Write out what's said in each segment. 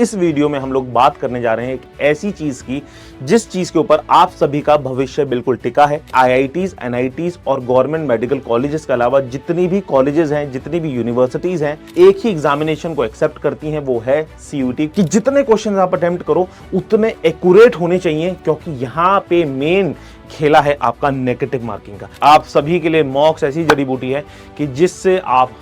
इस वीडियो में हम लोग बात करने जा रहे हैं एक ऐसी चीज की जिस चीज के ऊपर आप सभी का भविष्य बिल्कुल टिका है। आईआईटीज, एनआईटीज और गवर्नमेंट मेडिकल कॉलेजेस के अलावा जितनी भी कॉलेजेस हैं, जितनी भी यूनिवर्सिटीज हैं, एक ही एग्जामिनेशन को एक्सेप्ट करती हैं, वो है सीयूटी। कि जितने क्वेश्चन आप अटेम्प्ट करो उतने एक्यूरेट होने चाहिए, क्योंकि यहाँ पे मेन खेला है आपका नेगेटिव मार्किंग का। आप सभी के लिए मॉक्स ऐसी जड़ी बूटी है कि जिससे आप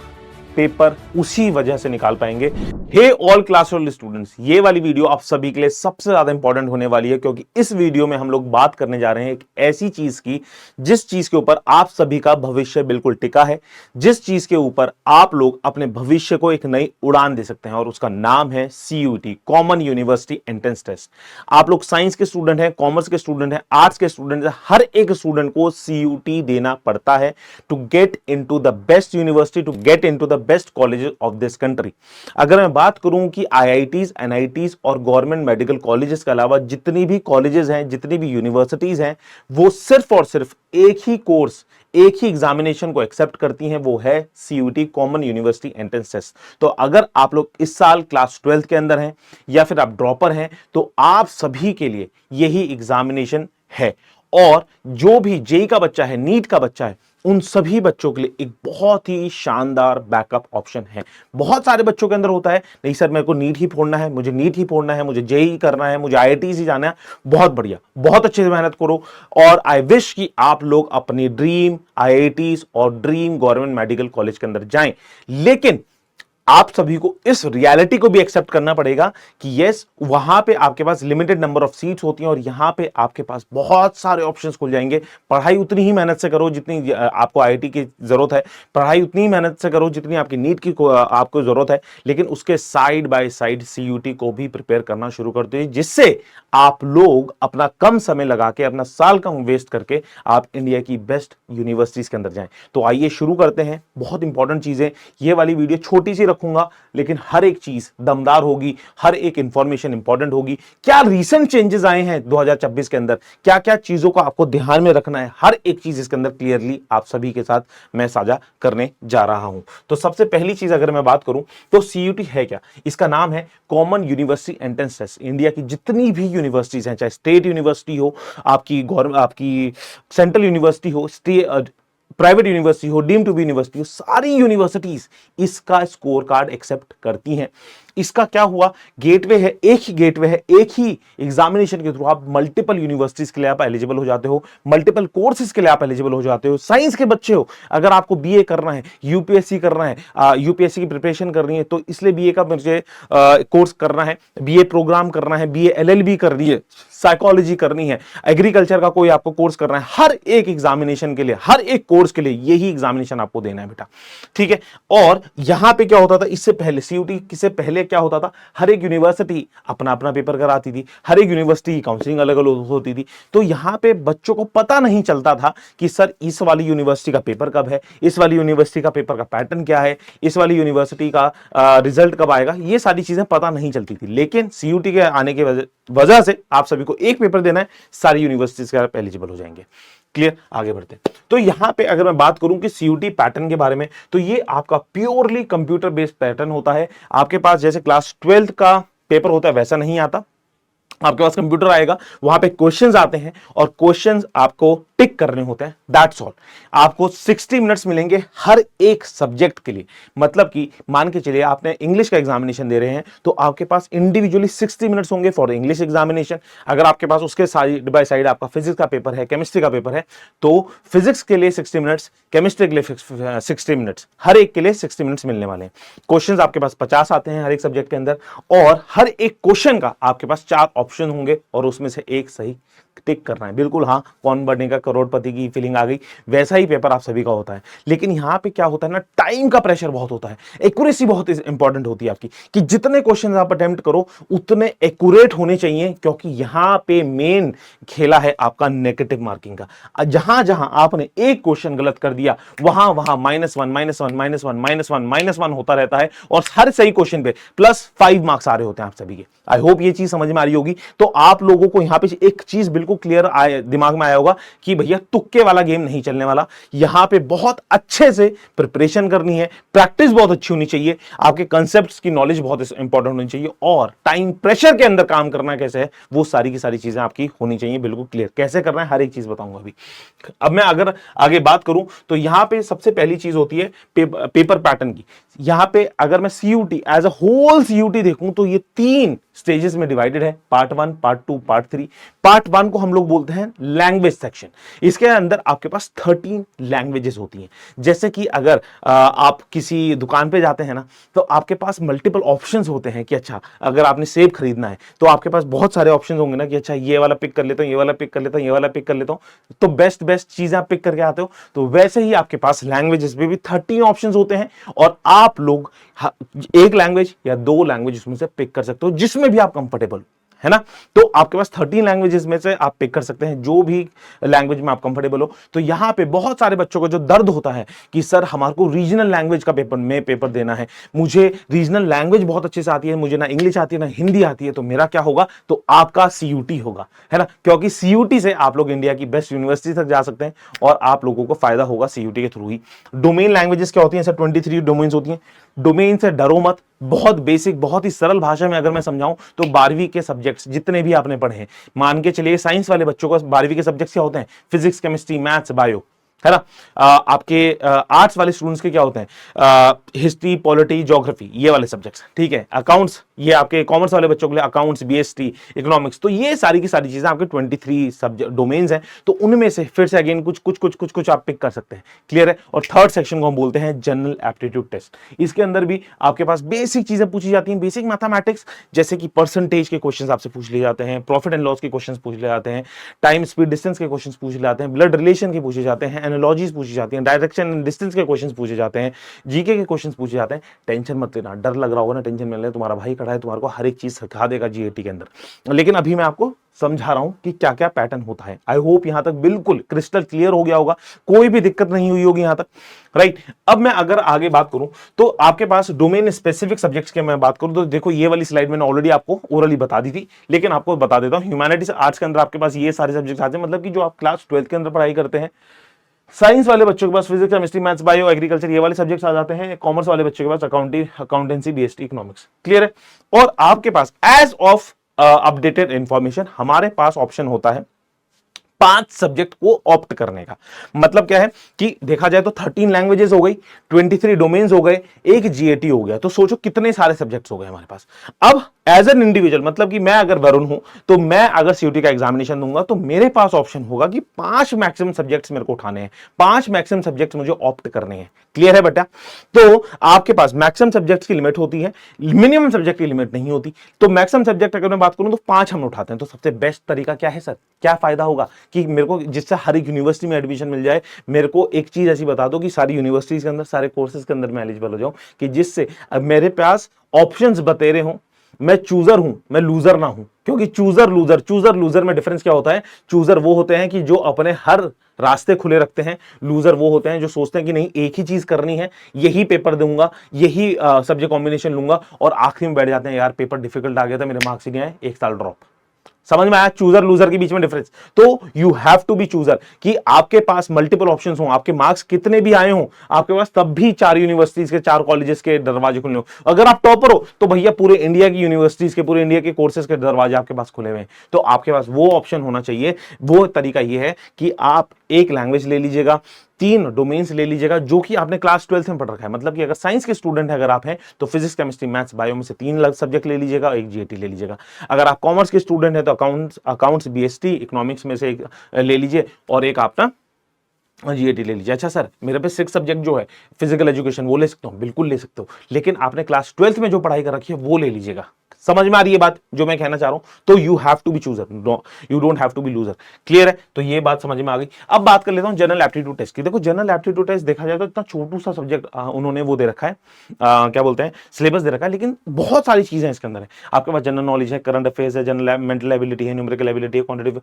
पेपर उसी वजह से निकाल पाएंगे। हे ऑल क्लास स्टूडेंट्स, ये वाली वीडियो आप सभी के लिए सबसे ज्यादा इंपॉर्टेंट होने वाली है, क्योंकि इस वीडियो में हम लोग बात करने जा रहे हैं एक ऐसी चीज की जिस चीज के ऊपर आप सभी का भविष्य बिल्कुल टिका है, जिस चीज के ऊपर आप लोग अपने भविष्य को एक नई उड़ान दे सकते हैं, और उसका नाम है CUET, common university entrance test. आप लोग साइंस के स्टूडेंट हैं, कॉमर्स के स्टूडेंट हैं, आर्ट्स के स्टूडेंट हैं, हर एक स्टूडेंट को सीयूटी देना पड़ता है to get into the best university, to get into the best colleges of this country. अगर मैं बात करूं कि आईआईटीज, एनआईटीज और गवर्नमेंट मेडिकल कॉलेजेस के अलावा जितनी भी कॉलेजेस हैं, जितनी भी यूनिवर्सिटीज हैं, वो सिर्फ और सिर्फ एक ही कोर्स, एक ही एग्जामिनेशन को एक्सेप्ट करती हैं, वो है CUET, common university entrance test. तो अगर आप लोग इस साल क्लास 12 के अंदर हैं या फिर आप ड्रॉपर हैं, तो आप सभी के लिए यही एग्जामिनेशन है। और जो भी जेई का बच्चा है, नीट का बच्चा है, उन सभी बच्चों के लिए एक बहुत ही शानदार बैकअप ऑप्शन है। बहुत सारे बच्चों के अंदर होता है, नहीं सर मेरे को नीट ही फोड़ना है, मुझे नीट ही फोड़ना है, मुझे जेई करना है, मुझे आईआईटी ही जाना है। बहुत बढ़िया, बहुत अच्छे से मेहनत करो, और आई विश कि आप लोग अपनी ड्रीम आईआईटीज और ड्रीम गवर्नमेंट मेडिकल कॉलेज के अंदर जाएं। लेकिन आप सभी को इस रियलिटी को भी एक्सेप्ट करना पड़ेगा कि यस, वहां पे आपके पास लिमिटेड नंबर ऑफ सीट्स होती हैं, और यहां पे आपके पास बहुत सारे ऑप्शंस खुल जाएंगे। पढ़ाई उतनी ही मेहनत से करो जितनी आपको आईआईटी की जरूरत है, पढ़ाई उतनी ही मेहनत से करो जितनी आपकी नीट की आपको जरूरत है, लेकिन उसके साइड बाय साइड सीयूटी को भी प्रिपेयर करना शुरू कर दो, जिससे आप लोग अपना कम समय लगा के, अपना साल कम वेस्ट करके आप इंडिया की बेस्ट यूनिवर्सिटीज के अंदर जाएं। तो आइए शुरू करते हैं। बहुत इंपॉर्टेंट चीजें, ये वाली वीडियो छोटी सी रखूंगा, लेकिन हर एक चीज दमदार होगी, हर एक इंफॉर्मेशन इंपॉर्टेंट होगी। क्या रीसेंट चेंजेस आए हैं 2026 के अंदर, क्या क्या चीजों को आपको ध्यान में रखना है, हर एक चीज इसके अंदर क्लियरली आप सभी के साथ मैं साझा करने जा रहा हूं। तो सबसे पहली चीज अगर मैं बात करूं तो सीयूटी है क्या? इसका नाम है common university entrance test. India की जितनी भी यूनिवर्सिटीज हैं, चाहे स्टेट यूनिवर्सिटी हो, आपकी सेंट्रल यूनिवर्सिटी हो, प्राइवेट यूनिवर्सिटी हो, डीम्ड टू बी यूनिवर्सिटी हो, सारी यूनिवर्सिटीज इसका स्कोर कार्ड एक्सेप्ट करती हैं। इसका क्या हुआ, गेटवे है, एक ही गेटवे है, एक ही एग्जामिनेशन के थ्रू आप मल्टीपल यूनिवर्सिटीज के लिए आप एलिजिबल हो जाते हो, मल्टीपल कोर्सेज के लिए आप एलिजिबल हो जाते हो। साइंस के बच्चे हो, अगर आपको बीए करना है, यूपीएससी करना है, यूपीएससी की प्रिपरेशन करनी है, तो इसलिए बीए का मुझे कोर्स करना है, बीए प्रोग्राम करना है, बीए एलएलबी करनी है, साइकोलॉजी करनी है, एग्रीकल्चर का कोई आपको कोर्स करना है, हर एक एग्जामिनेशन के लिए, हर एक कोर्स के लिए यही एग्जामिनेशन आपको देना है बेटा, ठीक है। और यहां पे क्या होता था इससे पहले, सीयूटी से पहले क्या होता था, हर एक यूनिवर्सिटी अपना अपना पेपर कराती थी, हर एक यूनिवर्सिटी की काउंसलिंग अलग अलग होती थी। तो यहां पे बच्चों को पता नहीं चलता था कि सर इस वाली यूनिवर्सिटी का पेपर कब है, इस वाली यूनिवर्सिटी का पेपर का पैटर्न क्या है, इस वाली यूनिवर्सिटी का रिजल्ट कब आएगा, ये सारी चीजें पता नहीं चलती थी। लेकिन सीयूटी के आने की वजह से आप सभी को एक पेपर देना है, सारी यूनिवर्सिटीज के आप एलिजिबल हो जाएंगे। क्लियर, आगे बढ़ते हैं। तो यहां पे अगर मैं बात करूं कि सीयूटी पैटर्न के बारे में, तो ये आपका प्योरली कंप्यूटर बेस्ड पैटर्न होता है। आपके पास जैसे क्लास 12 का पेपर होता है वैसा नहीं आता, आपके पास कंप्यूटर आएगा, वहां पे क्वेश्चंस आते हैं और क्वेश्चंस आपको टिक करने होते हैं, दैट्स ऑल। आपको 60 मिनट्स मिलेंगे हर एक सब्जेक्ट के लिए। मतलब कि मान के चलिए आपने इंग्लिश का एग्जामिनेशन दे रहे हैं, तो आपके पास इंडिविजुअली 60 मिनट्स होंगे फॉर इंग्लिश एग्जामिनेशन। अगर आपके पास उसके साइड बाय साइड आपका फिजिक्स का पेपर है, केमिस्ट्री का पेपर है, तो फिजिक्स के लिए 60 मिनट्स, केमिस्ट्री के लिए 60 मिनट्स, हर एक के लिए 60 मिनट्स मिलने वाले हैं। क्वेश्चंस आपके पास 50 आते हैं हर एक सब्जेक्ट के अंदर, और हर एक क्वेश्चन का आपके पास 4 ऑप्शन होंगे, और उसमें से एक सही टिक करना है। बिल्कुल हाँ, कौन बनेगा करोड़पति की फीलिंग आ गई, वैसा ही पेपर आप सभी का होता है। लेकिन यहां पे क्या होता है ना, टाइम का प्रेशर बहुत होता है, एक्यूरेसी बहुत इंपॉर्टेंट होती है आपकी, कि जितने क्वेश्चन आप अटेम्प्ट करो उतने एक्यूरेट होने चाहिए, क्योंकि यहां पे मेन खेला है आपका नेगेटिव मार्किंग का। जहां जहां आपने एक क्वेश्चन गलत कर दिया, वहां वहां -1 होता रहता है, और हर सही क्वेश्चन पे +5 मार्क्स आ रहे होते हैं आप सभी के। आई होप ये चीज समझ में आ रही होगी। तो आप लोगों को यहां पे एक चीज बिल्कुल को क्लियर दिमाग में आया होगा कि भैया तुक्के वाला गेम नहीं चलने वाला, यहां पे बहुत अच्छे से प्रिपरेशन करनी है, प्रैक्टिस बहुत अच्छी होनी चाहिए, आपके कंसेप्ट्स की नॉलेज बहुत इंपॉर्टेंट होनी चाहिए, और टाइम प्रेशर के अंदर काम करना कैसे है वो सारी की सारी चीजें आपकी होनी चाहिए बिल्कुल क्लियर। कैसे करना है हर एक चीज बताऊंगा अभी। अब मैं अगर आगे बात करूं तो यहां पे सबसे पहली चीज होती है पेपर पैटर्न की। यहां पे अगर मैं CUET as a whole CUET देखूं तो ये 3 स्टेजेस में डिवाइडेड है, पार्ट 1, पार्ट 2, पार्ट 3। पार्ट 1 को हम लोग बोलते हैं लैंग्वेज सेक्शन। इसके अंदर आपके पास 13 लैंग्वेजेस होती हैं। जैसे कि अगर आप किसी दुकान पे जाते हैं ना, तो आपके पास मल्टीपल ऑप्शंस होते हैं कि अच्छा अगर आपने सेब खरीदना है तो आपके पास बहुत सारे ऑप्शंस होंगे ना कि अच्छा ये वाला पिक कर लेता हूं, ये वाला पिक कर लेता हूं, ये वाला पिक कर लेता हूं, तो बेस्ट चीजें आप पिक करके आते हो। तो वैसे ही आपके पास लैंग्वेजेस में भी 13 ऑप्शंस होते हैं, और आप लोग एक लैंग्वेज या 2 लैंग्वेज उसमें से पिक कर सकते हो जिसमें भी आप कंफर्टेबल, है ना। तो आपके पास 13 लैंग्वेजेस में से आप पिक कर सकते हैं जो भी लैंग्वेज में आप कंफर्टेबल हो। तो यहां पे बहुत सारे बच्चों को जो दर्द होता है कि सर हमारे को रीजनल लैंग्वेज का पेपर देना है, मुझे रीजनल लैंग्वेज बहुत अच्छे से आती है, मुझे ना इंग्लिश आती है ना हिंदी आती है, तो मेरा क्या होगा, तो आपका सीयूटी होगा, है ना। क्योंकि सीयूटी से आप लोग इंडिया की बेस्ट यूनिवर्सिटी तक जा सकते हैं और आप लोगों को फायदा होगा सीयूटी के थ्रू ही। डोमेन लैंग्वेजेस क्या होती हैं सर? 23 डोमेन्स होती हैं। डोमेन से डरो मत, बहुत बेसिक, बहुत ही सरल भाषा में अगर मैं समझाऊं तो 12वीं के सब्जेक्ट्स जितने भी आपने पढ़े हैं, मान के चलिए साइंस वाले बच्चों को 12वीं के सब्जेक्ट्स क्या होते हैं? फिजिक्स, केमिस्ट्री, मैथ्स, बायो, है ना। आपके आर्ट्स वाले स्टूडेंट्स के क्या होते हैं? हिस्ट्री, पॉलिटी, ज्योग्राफी, ये वाले सब्जेक्ट्स, ठीक है। अकाउंट्स, ये आपके कॉमर्स वाले बच्चों के लिए अकाउंट्स, बीएसटी, इकोनॉमिक्स। तो ये सारी की सारी चीजें आपके 23 सब्जेक्ट डोमेन्स हैं। तो उनमें से फिर से अगेन कुछ आप पिक कर सकते हैं, क्लियर है। और थर्ड सेक्शन को हम बोलते हैं जनरल एप्टीट्यूड टेस्ट। इसके अंदर भी आपके पास बेसिक चीजें पूछी जाती हैं, बेसिक मैथमेटिक्स, जैसे कि परसेंटेज के क्वेश्चंस आपसे पूछ लिए जाते हैं, प्रॉफिट एंड लॉस के क्वेश्चंस पूछ लिए जाते हैं, टाइम स्पीड डिस्टेंस के क्वेश्चंस पूछ लिए जाते हैं, ब्लड रिलेशन के पूछे जाते हैं, एनालॉजीज पूछी जाती हैं, डायरेक्शन एंड डिस्टेंस के क्वेश्चंस पूछे जाते हैं, जीके के क्वेश्चंस पूछे जाते हैं। टेंशन मत लेना, डर लग रहा होगा ना, टेंशन में ले, तुम्हारा भाई खड़ा है, तुम्हारे को हर एक चीज सिखा देगा जीएटी के अंदर। लेकिन अभी मैं आपको समझा रहा हूं कि क्या क्या पैटर्न होता है। आई होप यहां तक बिल्कुल क्रिस्टल क्लियर हो गया होगा, कोई भी दिक्कत नहीं हुई होगी यहां तक, राइट। अब मैं अगर आगे बात करूं तो आपके पास डोमेन स्पेसिफिक सब्जेक्ट्स की मैं बात करूं तो देखो ये वाली स्लाइड मैंने ऑलरेडी आपको ओरली बता दी थी, लेकिन आपको बता देता हूं। ह्यूमैनिटीज आर्ट्स के अंदर आपके पास ये सारे सब्जेक्ट्स आते हैं, मतलब कि जो आप क्लास 12th के अंदर पढ़ाई करते हैं। साइंस वाले बच्चों के पास physics, chemistry, maths, bio, agriculture, ये वाले सब्जेक्ट्स आ जाते हैं। कॉमर्स वाले बच्चों के पास अकाउंटेंसी, बीएसटी, इकोनॉमिक्स, क्लियर है। और आपके पास एज ऑफ अपडेटेड इंफॉर्मेशन हमारे पास ऑप्शन होता है 5 सब्जेक्ट को ऑप्ट करने का। मतलब क्या है कि देखा जाए तो 13 लैंग्वेजेस हो गई, 23 डोमेन्स हो गए, एक जीएटी हो गया, तो सोचो कितने सारे सब्जेक्ट्स हो गए हमारे पास। अब एज एन इंडिविजुअल, मतलब कि मैं अगर वरुण हूं तो मैं अगर सीयूटी का एग्जामिनेशन दूंगा तो मेरे पास ऑप्शन होगा कि 5 मैक्सिमम सब्जेक्ट्स मेरे को उठाने हैं, 5 मैक्सिमम सब्जेक्ट्स मुझे ऑप्ट करने हैं, क्लियर है बेटा। तो आपके पास मैक्सिमम सब्जेक्ट्स की लिमिट होती है, मिनिमम सब्जेक्ट की लिमिट नहीं होती। तो मैक्सिमम सब्जेक्ट अगर मैं बात करूं तो 5 हम उठाते हैं। तो सबसे बेस्ट तरीका क्या है सर, क्या फायदा होगा कि मेरे को जिससे हर एक यूनिवर्सिटी में एडमिशन मिल जाए। मेरे को एक चीज ऐसी बता दो कि सारी यूनिवर्सिटीज के अंदर, सारे कोर्सेज के अंदर मैं एलिजिबल हो जाऊं, कि जिससे अब मेरे पास ऑप्शंस बतेरे हों, मैं चूजर हूं, मैं लूजर ना हूं। क्योंकि चूजर लूजर में डिफरेंस क्या होता है? चूजर वो होते हैं कि जो अपने हर रास्ते खुले रखते हैं, लूजर वो होते हैं जो सोचते हैं कि नहीं एक ही चीज करनी है, यही पेपर दूंगा, यही सब्जेक्ट कॉम्बिनेशन लूंगा, और आखिरी में बैठ जाते हैं यार पेपर डिफिकल्ट आ गया था, मेरे मार्क्स ही नहीं आए, 1 साल ड्रॉप। समझ में आया चूजर लूजर के बीच में डिफरेंस? तो you have to be chooser, कि आपके पास मल्टीपल ऑप्शंस हो, आपके मार्क्स कितने भी आए हो आपके पास, तब भी 4 यूनिवर्सिटीज के 4 कॉलेजेस के दरवाजे खुले हो। अगर आप टॉपर हो तो भैया पूरे इंडिया की यूनिवर्सिटीज के, पूरे इंडिया के कोर्सेज के दरवाजे आपके पास खुले हुए हैं। तो आपके पास वो ऑप्शन होना चाहिए। वो तरीका ये है कि आप एक लैंग्वेज ले लीजिएगा, 3 डोमेन्स ले लीजिएगा जो कि आपने क्लास 12th में पढ़ रखा है। मतलब कि अगर साइंस के स्टूडेंट है अगर आप हैं तो फिजिक्स, केमिस्ट्री, मैथ्स, बायो में से 3 सब्जेक्ट ले लीजिएगा, एक जीएटी ले लीजिएगा। अगर आप कॉमर्स के स्टूडेंट है तो अकाउंट्स, बीएसटी, इकोनॉमिक्स में से एक ले लीजिए और एक आपका जीएटी ले लीजिए। अच्छा सर मेरे पे 6 सब्जेक्ट जो है फिजिकल एजुकेशन वो ले सकता हूँ? बिल्कुल ले सकते हो, लेकिन आपने क्लास 12th में जो पढ़ाई कर रखी है वो ले लीजिएगा। समझ में आ रही है बात जो मैं कहना चाह रहा हूं? तो you have to be chooser, you don't have to be loser, clear है। तो ये बात समझ में आ गई। अब बात कर लेता हूं जनरल एप्टीट्यूड टेस्ट की। देखो जनरल एप्टीट्यूड टेस्ट देखा जाए तो इतना छोटू सा सब्जेक्ट उन्होंने वो दे रखा है, क्या बोलते हैं, सिलेबस दे रखा है, लेकिन बहुत सारी चीजें इसके अंदर है। आपके पास जनरल नॉलेज है, करंट अफेयर्स है, जनरल मेंटल एबिलिटी है, न्यूमेरिकल एबिलिटी है, क्वांटिटेटिव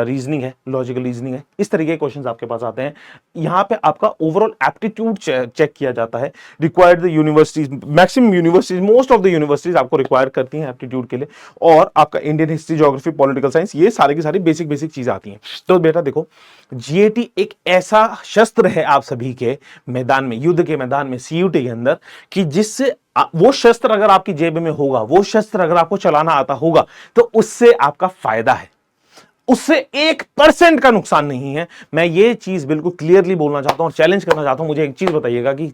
रीजनिंग है, लॉजिकल रीजनिंग है, इस तरीके के क्वेश्चंस आपके पास आते हैं। यहाँ पे आपका ओवरऑल एप्टीट्यूड चेक किया जाता है। Required the universities, maximum universities, most of the universities आपको रिक्वायर करती हैं एप्टीट्यूड के लिए, और आपका Indian history, geography, political science, ये सारे की सारी बेसिक बेसिक चीजें आती हैं। तो बेटा देखो, जीएटी एक ऐसा शस्त्र है आप सभी के मैदान में, युद्ध के मैदान में, सीयूटी के अंदर, कि जिससे वो शस्त्र अगर आपकी जेब में होगा, वो शस्त्र अगर आपको चलाना आता होगा, तो उससे आपका फायदा है, उससे 1% का नुकसान नहीं है। मैं ये चीज बिल्कुल क्लियरली बोलना चाहता हूं और चैलेंज करना चाहता हूं। मुझे एक चीज बताइएगा कि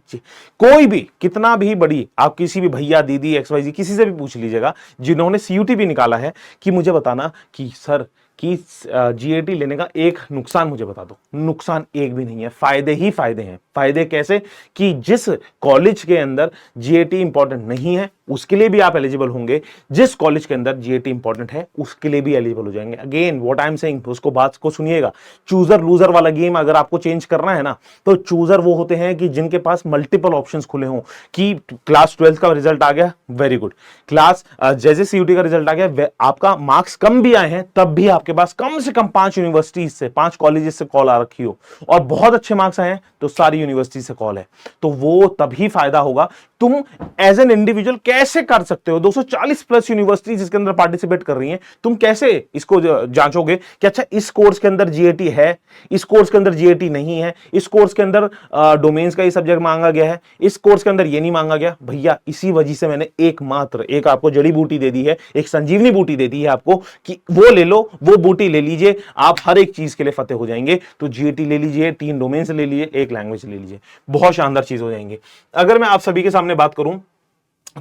कोई भी, कितना भी बड़ी, आप किसी भी भैया, दीदी, XYZ किसी से भी पूछ लीजिएगा जिन्होंने सीयूटी भी निकाला है, कि मुझे बताना कि सर कि जीएटी लेने का एक नुकसान मुझे बता दो। नुकसान एक भी नहीं है, फायदे ही फायदे हैं। फायदे कैसे? कि जिस कॉलेज के अंदर जीएटी इंपॉर्टेंट नहीं है उसके लिए भी आप एलिजिबल होंगे, जिस कॉलेज के अंदर जीएटी इंपॉर्टेंट है उसके लिए भी एलिजिबल हो जाएंगे। Again what I am saying, उसको बात को सुनिएगा। चूजर लूजर वाला गेम अगर आपको चेंज करना है ना, तो चूजर वो होते हैं कि जिनके पास मल्टीपल ऑप्शंस खुले हों, कि क्लास 12 का रिजल्ट आ गया, वेरी गुड, क्लास जैसे सीयूटी का रिजल्ट आ गया, आपका मार्क्स कम भी आए हैं, तब भी आपके पास कम से कम 5 यूनिवर्सिटीज से, 5 कॉलेजेस से कॉल आ रखी हो, और बहुत अच्छे मार्क्स आए हैं तो सारी यूनिवर्सिटी से कॉल है, तो वो तभी फायदा होगा। तुम एज एन इंडिविजुअल कैसे कर सकते हो? 240 प्लस यूनिवर्सिटी जिसके अंदर पार्टिसिपेट कर रही हैं, तुम कैसे इसको जांचोगे कि अच्छा इस कोर्स के अंदर जीएटी है, इस कोर्स के अंदर जीएटी नहीं है, इस कोर्स के अंदर डोमेन्स का ये सब्जेक्ट मांगा गया है, इस कोर्स के अंदर ये नहीं मांगा गया? भैया इसी वजह से मैंने एक आपको जड़ी बूटी दे दी है, एक संजीवनी बूटी दे दी है आपको, कि वो ले लो, वो बूटी ले लीजिए, आप हर एक चीज के लिए फतेह हो जाएंगे। तो जीएटी ले लीजिए, 3 डोमेन्स ले लीजिए, 1 लैंग्वेज ले लीजिए, बहुत शानदार चीज हो जाएंगे। अगर मैं आप सभी के सामने बात करूं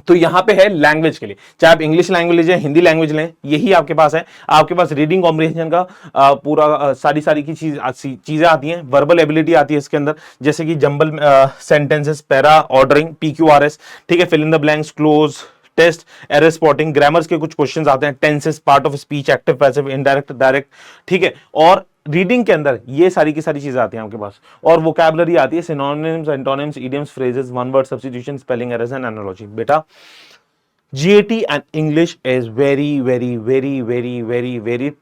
तो यहां पे है लैंग्वेज के लिए, चाहे आप इंग्लिश लैंग्वेज लीजिए, हिंदी लैंग्वेज लें, यही आपके पास है। आपके पास रीडिंग कॉम्प्रिहेंशन का पूरा सारी की चीजें आती हैं, वर्बल एबिलिटी आती है इसके अंदर, जैसे कि jumble sentences, para ordering, PQRS, ठीक है, fill in the blanks, cloze test, error spotting, grammars के कुछ क्वेश्चंस आते हैं, tenses, part of speech, active passive, indirect direct, ठीक है। और रीडिंग के अंदर ये सारी की सारी चीजें आती हैं आपके पास, और वोकैबुलरी आती है, synonyms, antonyms, idioms, phrases, one word substitution, spelling errors and analogy. बेटा GAT and English is very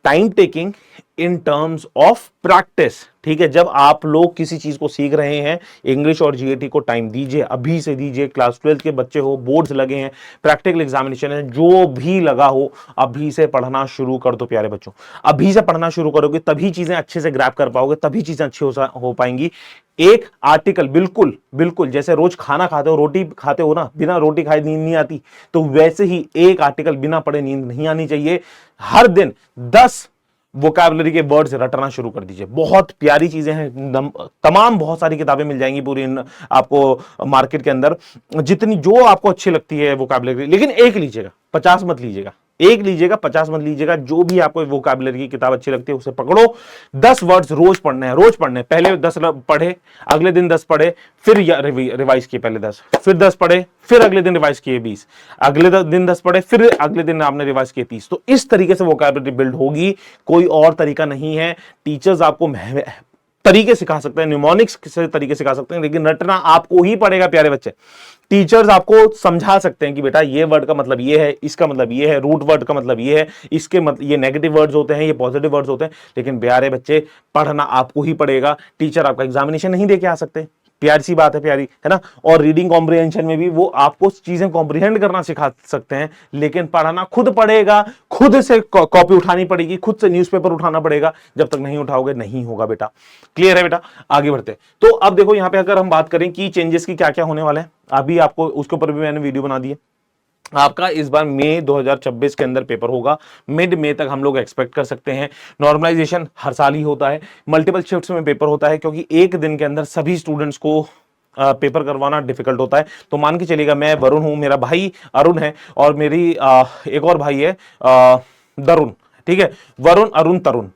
time taking in terms of practice, ठीक है। जब आप लोग किसी चीज को सीख रहे हैं, इंग्लिश और जीएटी को टाइम दीजिए, अभी से दीजिए। क्लास 12 के बच्चे हो, बोर्ड्स लगे हैं, प्रैक्टिकल एग्जामिनेशन है, जो भी लगा हो, अभी से पढ़ना शुरू कर दो प्यारे बच्चों। अभी से पढ़ना शुरू करोगे तभी चीजें अच्छे से ग्रैब कर पाओगे, तभी चीजें अच्छी हो पाएंगी। एक आर्टिकल, बिल्कुल जैसे रोज खाना खाते हो, रोटी खाते हो ना, बिना रोटी खाए नींद नहीं आती, तो वैसे ही एक आर्टिकल बिना पढ़े नींद नहीं आनी चाहिए। हर दिन 10 वोकैबुलरी के वर्ड्स रटना शुरू कर दीजिए। बहुत प्यारी चीजें हैं, तमाम बहुत सारी किताबें मिल जाएंगी पूरी आपको मार्केट के अंदर, जितनी जो आपको अच्छी लगती है वोकैबुलरी, लेकिन एक लीजिएगा, 50 मत लीजिएगा, एक लीजिएगा, 50 मत लीजिएगा। जो भी आपको वोकैबुलरी की किताब अच्छी लगती है उसे पकड़ो। 10 वर्ड्स रोज पढ़ने हैं, पहले 10 पढ़े, अगले दिन 10 पढ़े, फिर रिवाइज किए, पहले 10, फिर 10 पढ़े, फिर अगले दिन रिवाइज किए 20, अगले दिन 10 पढ़े, फिर अगले दिन आपने रिवाइज किए 30। तो इस तरीके से वोकैबुलरी बिल्ड होगी, कोई और तरीका नहीं है। टीचर्स आपको तरीके सिखा सकते हैं, न्यूमोनिक्स से तरीके सिखा सकते हैं, लेकिन रटना आपको ही पड़ेगा प्यारे बच्चे। टीचर्स आपको समझा सकते हैं कि बेटा ये वर्ड का मतलब ये है, इसका मतलब ये है, रूट वर्ड का मतलब ये है, इसके मतलब ये नेगेटिव वर्ड्स होते हैं, ये पॉजिटिव वर्ड्स होते हैं, लेकिन प्यारे बच्चे पढ़ना आपको ही पड़ेगा। टीचर आपका एग्जामिनेशन नहीं दे के आ सकते, प्यारी सी बात है, प्यारी है ना। और रीडिंग कॉम्प्रिहेंशन में भी वो आपको चीजें कॉम्प्रिहेंड करना सिखा सकते हैं, लेकिन पढ़ाना खुद पड़ेगा, खुद से कॉपी उठानी पड़ेगी, खुद से न्यूज़पेपर उठाना पड़ेगा। जब तक नहीं उठाओगे नहीं होगा बेटा। क्लियर है बेटा? आगे बढ़ते। तो अब देखो यहाँ पे अगर हम बात करें कि चेंजेस की क्या क्या होने वाले हैं, अभी आपको उसके ऊपर भी मैंने वीडियो बना दी है। आपका इस बार मई 2026 के अंदर पेपर होगा, मिड मई तक हम लोग एक्सपेक्ट कर सकते हैं। नॉर्मलाइजेशन हर साल ही होता है, मल्टीपल शिफ्ट्स में पेपर होता है, क्योंकि एक दिन के अंदर सभी स्टूडेंट्स को पेपर करवाना डिफिकल्ट होता है। तो मान के चलिएगा, मैं वरुण हूं, मेरा भाई अरुण है, और मेरी एक और भाई है दरुण, ठीक है। वरुण, अरुण, तरुण,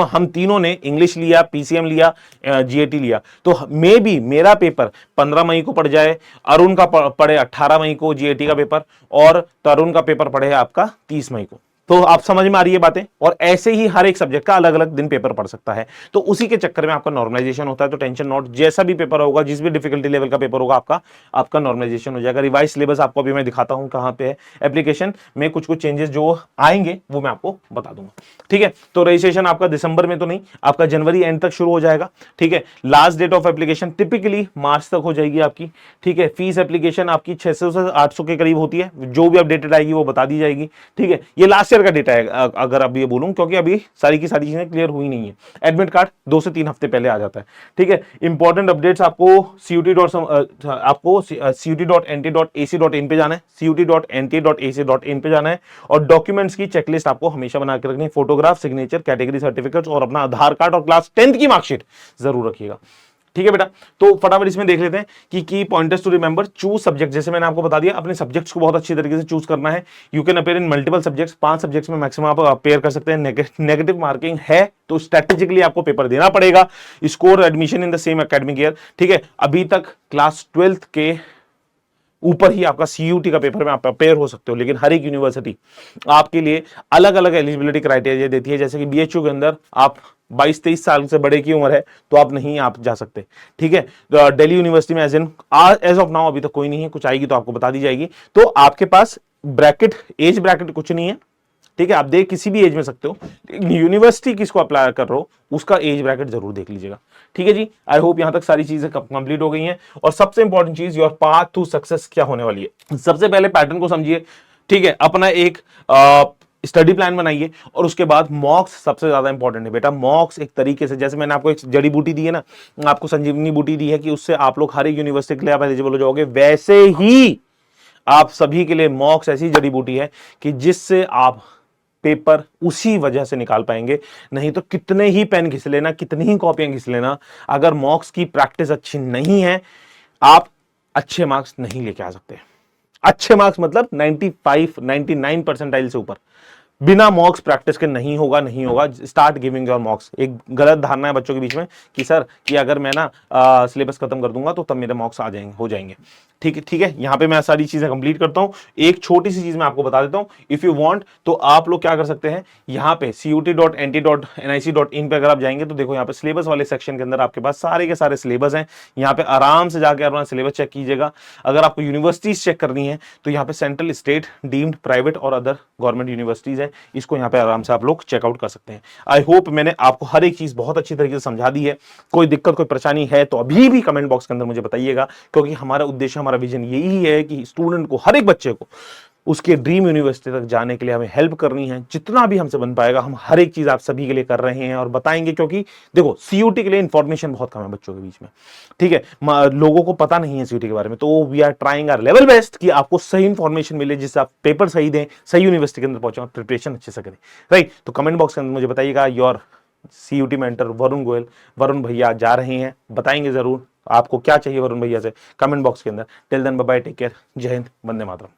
हम तीनों ने इंग्लिश लिया, पीसीएम लिया, जीएटी लिया। तो मे भी मेरा पेपर 15 मई को पड़ जाए, अरुण का पड़े 18 मई को जीएटी का पेपर, और तरुण का पेपर पड़े आपका 30 मई को। तो आप समझ में आ रही है बातें। और ऐसे ही हर एक सब्जेक्ट का अलग अलग दिन पेपर पढ़ सकता है, तो उसी के चक्कर में आपका नॉर्मलाइजेशन होता है। तो टेंशन नॉट, जैसा भी पेपर होगा, जिस भी डिफिकल्टी लेवल का पेपर होगा, आपका नॉर्मलाइजेशन हो जाएगा। रिवाइज सिलेबस आपको अभी मैं दिखाता हूं कहां पे है, एप्लीकेशन में कुछ कुछ चेंजेस जो आएंगे वो मैं आपको बता दूंगा। ठीक है, तो रजिस्ट्रेशन आपका दिसंबर में तो नहीं, आपका जनवरी एंड तक शुरू हो जाएगा। ठीक है, last date of application typically March तक हो जाएगी आपकी। ठीक है, फीस एप्लीकेशन आपकी 600 से 800 के करीब होती है, जो भी अपडेटेड आएगी वो बता दी जाएगी। ठीक है, ये लास्ट ईयर का डेटा है अगर अब ये बोलूं, क्योंकि अभी सारी की सारी चीजें क्लियर हुई नहीं है। एडमिट कार्ड 2 से 3 हफ्ते पहले आ जाता है। ठीक है, इंपॉर्टेंट अपडेट्स आपको CUT.NT.AC.in पे जाना है, CUT.NT.AC.in पे जाना है, और डॉक्यूमेंट्स की चेकलिस्ट आपको हमेशा बना के रखनी है। फोटोग्राफ, सिग्नेचर, कैटेगरी सर्टिफिकेट्स और अपना आधार कार्ड और क्लास 10th की मार्कशीट जरूर रखिएगा। ठीक है बेटा, तो फटाफट इसमें देख लेते हैं कि की pointers to remember. Choose subject, जैसे मैंने आपको बता दिया, अपने सब्जेक्ट्स को बहुत अच्छी तरीके से चूज करना है। You can appear in multiple subjects, 5 subjects में मैक्सिमम आप अपेयर कर सकते हैं। नेगेटिव मार्किंग है तो स्ट्रेटेजिकली आपको पेपर देना पड़ेगा। Score admission in the same academic year. ठीक है, अभी तक क्लास 12th के ऊपर ही आपका CUT का पेपर में आप प्रिपेयर हो सकते हो, लेकिन हर एक यूनिवर्सिटी आपके लिए अलग अलग एलिजिबिलिटी क्राइटेरिया देती है। जैसे कि BHU के अंदर आप 22-23 साल से बड़े की उम्र है तो आप नहीं आप जा सकते। ठीक है, तो दिल्ली यूनिवर्सिटी में एज ऑफ नाउ अभी तक कोई नहीं है, कुछ आएगी तो आपको बता दी जाएगी। तो आपके पास ब्रैकेट, एज ब्रैकेट कुछ नहीं है। ठीक है, आप देख किसी भी एज में सकते हो, यूनिवर्सिटी किसको अप्लाई कर रहे हो उसका एज ब्रैकेट जरूर देख लीजिएगा। ठीक है जी, आई होप यहां तक सारी चीजें कंप्लीट हो गई हैं। और सबसे इंपॉर्टेंट चीज, योर पाथ टू सक्सेस क्या होने वाली है। सबसे पहले पैटर्न को समझिए। ठीक है, अपना एक स्टडी प्लान बनाइए, और उसके बाद मॉक्स सबसे ज्यादा इंपॉर्टेंट है बेटा। मॉक्स एक तरीके से, जैसे मैंने आपको एक जड़ी बूटी दी है ना, आपको संजीवनी बूटी दी है कि उससे आप लोग हर एक यूनिवर्सिटी के लिए आप एलिजिबल हो जाओगे, वैसे ही आप सभी के लिए मॉक्स ऐसी जड़ी बूटी है कि जिससे आप पेपर उसी वजह से निकाल पाएंगे। नहीं तो कितने ही पेन घिस लेना, कितनी ही कॉपियां घिस लेना, अगर मॉक्स की प्रैक्टिस अच्छी नहीं है, आप अच्छे मार्क्स नहीं लेके आ सकते। अच्छे मार्क्स मतलब 95 99 परसेंटाइल से ऊपर बिना मॉक्स प्रैक्टिस के नहीं होगा, नहीं होगा। Start giving your मॉक्स। एक गलत धारणा है बच्चों के बीच में कि सर कि अगर मैं ना सिलेबस खत्म कर दूंगा तो तब मेरे मॉक्स आ जाएंगे, हो जाएंगे। ठीक है, ठीक है, यहां पे मैं सारी चीजें कंप्लीट करता हूं। एक छोटी सी चीज मैं आपको बता देता हूं, इफ यू वांट तो आप लोग क्या कर सकते हैं, यहां पे CUT.NT.NIC.in पे अगर आप जाएंगे तो देखो यहाँ पे सिलेबस वाले सेक्शन के अंदर आपके पास सारे के सारे सिलेबस हैं। यहाँ पे आराम से जाकर अपना सिलेबस चेक कीजिएगा। अगर आपको यूनिवर्सिटीज चेक करनी है तो यहाँ पे सेंट्रल, स्टेट, डीम्ड, प्राइवेट और अदर गवर्नमेंट यूनिवर्सिटीज है, इसको यहाँ पे आराम से आप लोग चेकआउट कर सकते हैं। आई होप मैंने आपको हर एक चीज बहुत अच्छी तरीके से समझा दी है। कोई दिक्कत, कोई परेशानी है तो अभी भी कमेंट बॉक्स के अंदर मुझे बताइएगा, क्योंकि हमारा उद्देश्य, हमारा विजन यही है कि स्टूडेंट को, हर एक बच्चे को उसके ड्रीम यूनिवर्सिटी तक जाने के लिए हमें हेल्प करनी है। जितना भी हमसे बन पाएगा हम हर एक चीज आप सभी के लिए कर रहे हैं और बताएंगे, क्योंकि देखो CUT के लिए इंफॉर्मेशन बहुत कम है बच्चों के बीच में। ठीक है, लोगों को पता नहीं है CUT के बारे में, तो we are trying our level best कि आपको सही इंफॉर्मेशन मिले, जिससे आप पेपर सही दें, सही यूनिवर्सिटी के अंदर पहुंचे और प्रिपरेशन अच्छे से करें। राइट, तो कमेंट बॉक्स के अंदर मुझे बताइएगा। Your CUT mentor Varun Goyal, Varun भैया जा रहे हैं, बताएंगे जरूर आपको क्या चाहिए वरुण भैया से कमेंट बॉक्स के अंदर। Till then bye bye, take care, Jai Hind, Vande Mataram.